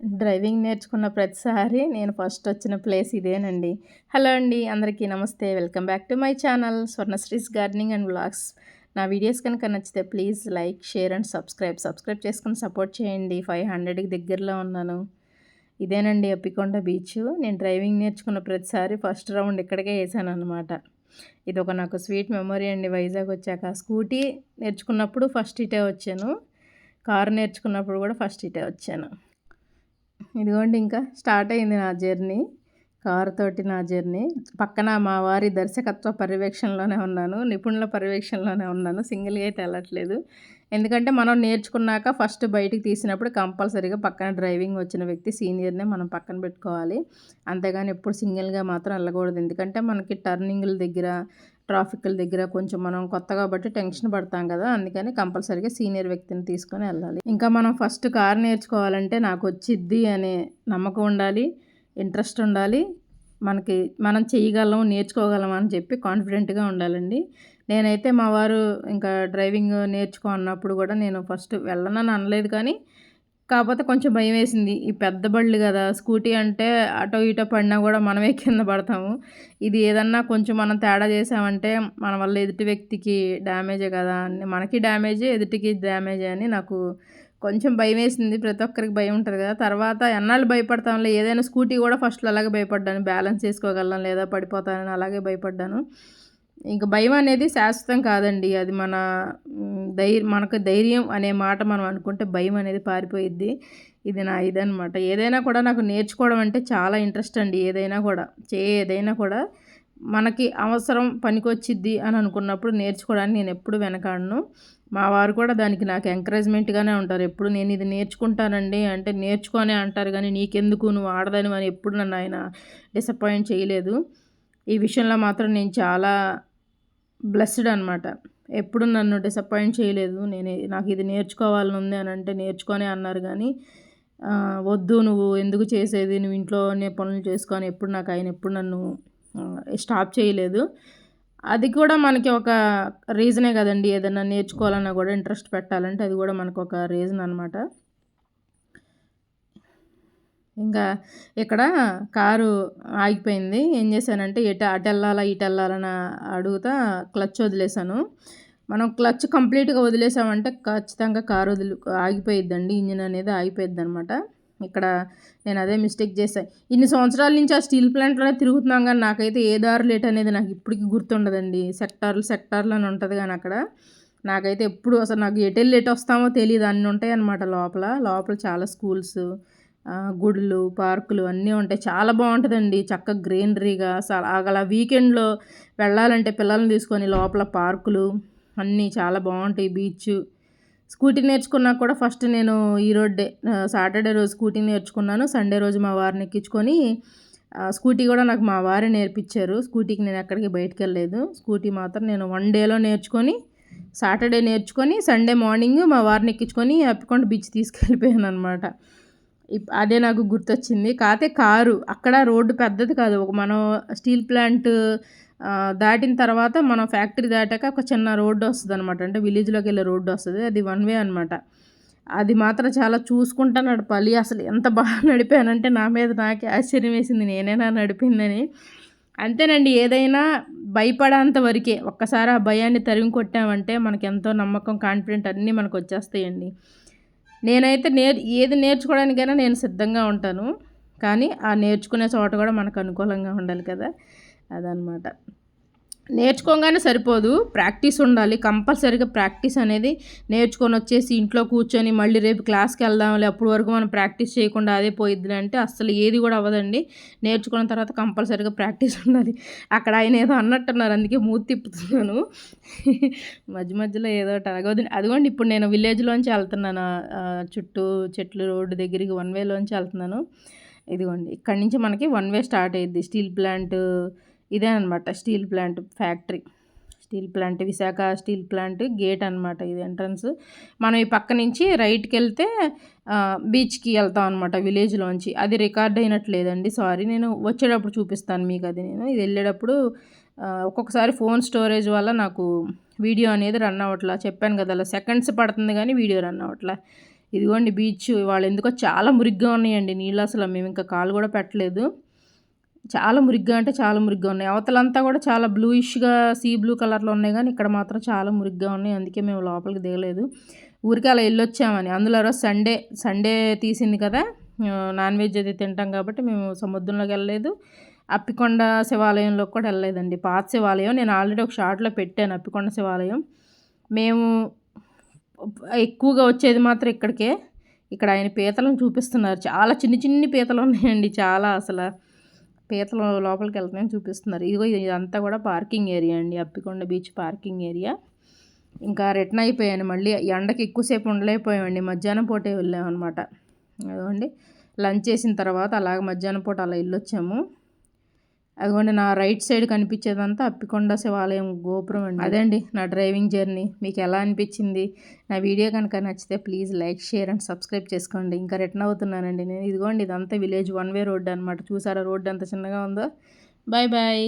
Driving నేర్చుకున్న ప్రతిసారి నేను ఫస్ట్ వచ్చిన ప్లేస్ ఇదేనండి. హలో అండి, అందరికీ నమస్తే. Welcome back to my channel Swarnasri's gardening and vlogs. నా వీడియోస్ కనుక నచ్చితే please like, share and subscribe చేసుకుని సపోర్ట్ చేయండి. 500కి దగ్గరలో ఉన్నాను. ఇదేనండి అప్పికొండ బీచ్. నేను డ్రైవింగ్ నేర్చుకున్న ప్రతిసారి ఫస్ట్ రౌండ్ ఇక్కడికే వేసాను అనమాట. ఇది ఒక నాకు స్వీట్ మెమొరీ అండి. వైజాగ్ వచ్చాక స్కూటీ నేర్చుకున్నప్పుడు ఫస్ట్ ఇటే వచ్చాను, కారు నేర్చుకున్నప్పుడు కూడా ఫస్ట్ ఇటే వచ్చాను. ఇదిగోండి ఇంకా స్టార్ట్ అయింది నా జర్నీ, కారుతోటి నా జర్నీ. పక్కన మా వారి దర్శకత్వ పర్యవేక్షణలోనే ఉన్నాను, నిపుణుల పర్యవేక్షణలోనే ఉన్నాను. సింగిల్గా అయితే వెళ్ళట్లేదు. ఎందుకంటే మనం నేర్చుకున్నాక ఫస్ట్ బయటికి తీసినప్పుడు కంపల్సరీగా పక్కన డ్రైవింగ్ వచ్చిన వ్యక్తి సీనియర్నే మనం పక్కన పెట్టుకోవాలి. అంతేగాని ఎప్పుడు సింగిల్గా మాత్రం వెళ్ళకూడదు. ఎందుకంటే మనకి టర్నింగ్ల దగ్గర, ట్రాఫిక్ల దగ్గర కొంచెం మనం కొత్త కాబట్టి టెన్షన్ పడతాం కదా. అందుకని కంపల్సరీగా సీనియర్ వ్యక్తిని తీసుకొని వెళ్ళాలి. ఇంకా మనం ఫస్ట్ కార్ నేర్చుకోవాలంటే నాకు వచ్చిద్ది అనే నమ్మకం ఉండాలి, ఇంట్రెస్ట్ ఉండాలి. మనం చేయగలం, నేర్చుకోగలం అని చెప్పి కాన్ఫిడెంట్గా ఉండాలండి. నేనైతే మా వారు ఇంకా డ్రైవింగ్ నేర్చుకో అన్నప్పుడు కూడా నేను ఫస్ట్ వెళ్ళనని అనలేదు, కానీ కాకపోతే కొంచెం భయం వేసింది. ఈ పెద్ద బళ్ళు కదా, స్కూటీ అంటే అటో ఇటో పడినా కూడా మనమే కింద పడతాము. ఇది ఏదన్నా కొంచెం మనం తేడా చేసామంటే మన వల్ల ఎదుటి వ్యక్తికి డ్యామేజే కదా, మనకి డ్యామేజే, ఎదుటికి డ్యామేజే అని నాకు కొంచెం భయం వేసింది. ప్రతి ఒక్కరికి భయం ఉంటుంది కదా. తర్వాత ఎన్నాళ్ళు భయపడతాంలే, ఏదైనా స్కూటీ కూడా ఫస్ట్లో అలాగే భయపడ్డాను. బ్యాలెన్స్ చేసుకోగలను లేదా పడిపోతానని అలాగే భయపడ్డాను. ఇంక భయం అనేది శాశ్వతం కాదండి. అది మనకు ధైర్యం అనే మాట మనం అనుకుంటే భయం అనేది పారిపోయిద్ది. ఇది నా ఇదనమాట. ఏదైనా కూడా నాకు నేర్చుకోవడం అంటే చాలా ఇంట్రెస్ట్ అండి. ఏదైనా కూడా మనకి అవసరం, పనికొచ్చిద్ది అని అనుకున్నప్పుడు నేర్చుకోవడానికి నేను ఎప్పుడు వెనకాడను. మా వారు కూడా దానికి నాకు ఎంకరేజ్మెంట్గానే ఉంటారు. ఎప్పుడు నేను ఇది నేర్చుకుంటానండి అంటే నేర్చుకొనే అంటారు, కానీ నీకెందుకు, నువ్వు ఆడదని అని ఎప్పుడు నన్ను ఆయన డిసప్పాయింట్ చేయలేదు. ఈ విషయంలో మాత్రం నేను చాలా బ్లెస్డ్ అనమాట. ఎప్పుడు నన్ను డిసప్పాయింట్ చేయలేదు. నాకు ఇది నేర్చుకోవాలని ఉంది అని అంటే నేర్చుకొనే అన్నారు, కానీ వద్దు నువ్వు ఎందుకు చేసేది, నువ్వు ఇంట్లోనే పనులు చేసుకొని ఎప్పుడు ఎప్పుడు నన్ను స్టాప్ చేయలేదు. అది కూడా మనకి ఒక రీజనే కదండి. ఏదైనా నేర్చుకోవాలన్నా కూడా ఇంట్రెస్ట్ పెట్టాలంటే అది కూడా మనకు ఒక రీజన్ అనమాట. ఇంకా ఇక్కడ కారు ఆగిపోయింది. ఏం చేశానంటే అటు వెళ్ళాలా ఇటు వెళ్ళాలని అడుగుతా క్లచ్ వదిలేసాను. మనం క్లచ్ కంప్లీట్గా వదిలేసామంటే ఖచ్చితంగా కారు ఆగిపోయిద్దండి. ఇంజిన్ అనేది ఆగిపోయిద్ది అనమాట. ఇక్కడ నేను అదే మిస్టేక్ చేశాను. ఇన్ని సంవత్సరాల నుంచి ఆ స్టీల్ ప్లాంట్లోనే తిరుగుతున్నాం, కానీ నాకైతే ఏ దారి లేట్ అనేది నాకు ఇప్పటికీ గుర్తుండదండి. సెక్టార్లు అని ఉంటుంది, కానీ అక్కడ నాకైతే ఎప్పుడు అసలు నాకు ఎటు వస్తామో తెలియదు. అన్నీ ఉంటాయి అన్నమాట లోపల చాలా స్కూల్స్, గుడులు, పార్కులు అన్నీ ఉంటాయి. చాలా బాగుంటుందండి, చక్కగా గ్రీనరీగా. అలా వీకెండ్లో వెళ్ళాలంటే పిల్లల్ని తీసుకొని లోపల పార్కులు అన్నీ చాలా బాగుంటాయి. బీచ్. స్కూటీ నేర్చుకున్నా కూడా ఫస్ట్ నేను సాటర్డే రోజు స్కూటీ నేర్చుకున్నాను. సండే రోజు మా వారిని ఎక్కించుకొని, స్కూటీ కూడా నాకు మా వారే నేర్పించారు. స్కూటీకి నేను ఎక్కడికి బయటికి వెళ్ళలేదు. స్కూటీ మాత్రం నేను 1 డేలో నేర్చుకొని, సాటర్డే నేర్చుకొని, సండే మార్నింగ్ మా వారిని ఎక్కించుకొని అప్పికొండ బీచ్ తీసుకెళ్ళిపోయాను అనమాట. అదే నాకు గుర్తొచ్చింది. కాకపోతే కారు అక్కడ రోడ్డు పెద్దది కాదు. మనం స్టీల్ ప్లాంట్ దాటిన తర్వాత మనం ఫ్యాక్టరీ దాటాక ఒక చిన్న రోడ్డు వస్తుంది అనమాట. అంటే విలేజ్లోకి వెళ్ళే రోడ్డు వస్తుంది. అది 1 వే అనమాట. అది మాత్రం చాలా చూసుకుంటా నడపాలి. అసలు ఎంత బాగా నడిపానంటే నా మీద నాకే ఆశ్చర్యం వేసింది, నేనేనా నడిపిందని. అంతేనండి, ఏదైనా భయపడేంత వరకే. ఒక్కసారి ఆ భయాన్ని తరిమి కొట్టామంటే మనకి ఎంతో నమ్మకం, కాన్ఫిడెంట్ అన్నీ మనకు వచ్చేస్తాయండి. నేనైతే ఏది నేర్చుకోవడానికైనా నేను సిద్ధంగా ఉంటాను, కానీ ఆ నేర్చుకునే చోట కూడా మనకు అనుకూలంగా ఉండాలి కదా. అదనమాట. నేర్చుకోగానే సరిపోదు, ప్రాక్టీస్ ఉండాలి. కంపల్సరీగా ప్రాక్టీస్ అనేది నేర్చుకొని వచ్చేసి ఇంట్లో కూర్చొని మళ్ళీ రేపు క్లాస్కి వెళ్దాంలే అప్పటి వరకు మనం ప్రాక్టీస్ చేయకుండా అదే పోయిద్ది అంటే అసలు ఏది కూడా అవ్వదండి. నేర్చుకున్న తర్వాత కంపల్సరీగా ప్రాక్టీస్ ఉండాలి. అక్కడ ఆయన ఏదో అన్నట్టున్నారు, అందుకే మూతి తిప్పుతున్నాను. మధ్యలో ఏదో అదిగోండి ఇప్పుడు నేను విలేజ్లోంచి వెళ్తున్నాను. చుట్టూ చెట్లు, రోడ్డు దగ్గరికి 1 వేలోంచి వెళ్తున్నాను. ఇదిగోండి ఇక్కడి నుంచి మనకి 1 వే స్టార్ట్ అయ్యిద్ది. స్టీల్ ప్లాంట్ ఇదే అనమాట. Steel plant factory, steel plant Visakha steel plant gate అనమాట ఇది ఎంట్రన్స్. మనం ఈ పక్క నుంచి రైట్కి వెళ్తే బీచ్కి వెళ్తాం అనమాట విలేజ్లోంచి. అది రికార్డ్ అయినట్లేదండి, సారీ. నేను వచ్చేటప్పుడు చూపిస్తాను మీకు అది. ఇది వెళ్ళేటప్పుడు ఒక్కొక్కసారి ఫోన్ స్టోరేజ్ వల్ల నాకు వీడియో అనేది రన్ అవ్వట్లా. చెప్పాను కదా, అలా సెకండ్స్ పడుతుంది కానీ వీడియో రన్ అవ్వట్లా. ఇదిగోండి బీచ్ వాళ్ళు ఎందుకో చాలా మురిగ్గా ఉన్నాయండి నీళ్ళు. అసలు మేము ఇంకా కాలు కూడా పెట్టలేదు. చాలా మురిగ్గా అంటే చాలా మురిగ్గా ఉన్నాయి. అవతలంతా కూడా చాలా బ్లూయిష్గా సీ బ్లూ కలర్లో ఉన్నాయి, కానీ ఇక్కడ మాత్రం చాలా మురిగ్గా ఉన్నాయి. అందుకే మేము లోపలికి దిగలేదు, ఊరికి అలా వెళ్ళొచ్చామని. అందులో రోజు సండే తీసింది కదా, నాన్ వెజ్ అది తింటాం కాబట్టి మేము సముద్రంలోకి వెళ్ళలేదు. అప్పికొండ శివాలయంలోకి కూడా వెళ్ళలేదండి. పాత శివాలయం నేను ఆల్రెడీ ఒక షార్ట్లో పెట్టాను. అప్పికొండ శివాలయం మేము ఎక్కువగా వచ్చేది మాత్రం ఇక్కడికే. ఇక్కడ ఆయన పీతలను చూపిస్తున్నారు, చాలా చిన్ని పీతలు ఉన్నాయండి, చాలా అసలు పీతలు లోపలికి వెళ్తామని చూపిస్తున్నారు. ఇదిగో ఇదంతా కూడా పార్కింగ్ ఏరియా అండి, అప్పికొండ బీచ్ పార్కింగ్ ఏరియా. ఇంకా రిటర్న్ అయిపోయాను. మళ్ళీ ఎండకి ఎక్కువసేపు ఉండలేకపోయామండి, మధ్యాహ్నం పూటే వెళ్ళామన్నమాట. అదిగోండి లంచ్ చేసిన తర్వాత అలాగ మధ్యాహ్నం పూట అలా వెళ్ళొచ్చాము. అదిగోండి నా రైట్ సైడ్ కనిపించేదంతా అప్పికొండ శివాలయం గోపురం అండి. అదండి నా డ్రైవింగ్ జర్నీ. మీకు ఎలా అనిపించింది? నా వీడియో కనుక నచ్చితే please like, share and subscribe చేసుకోండి. ఇంకా రిటర్న్ అవుతున్నానండి నేను. ఇదిగోండి ఇదంతా విలేజ్ 1 వే రోడ్డు అనమాట. చూసారా రోడ్డు ఎంత చిన్నగా ఉందో. Bye bye.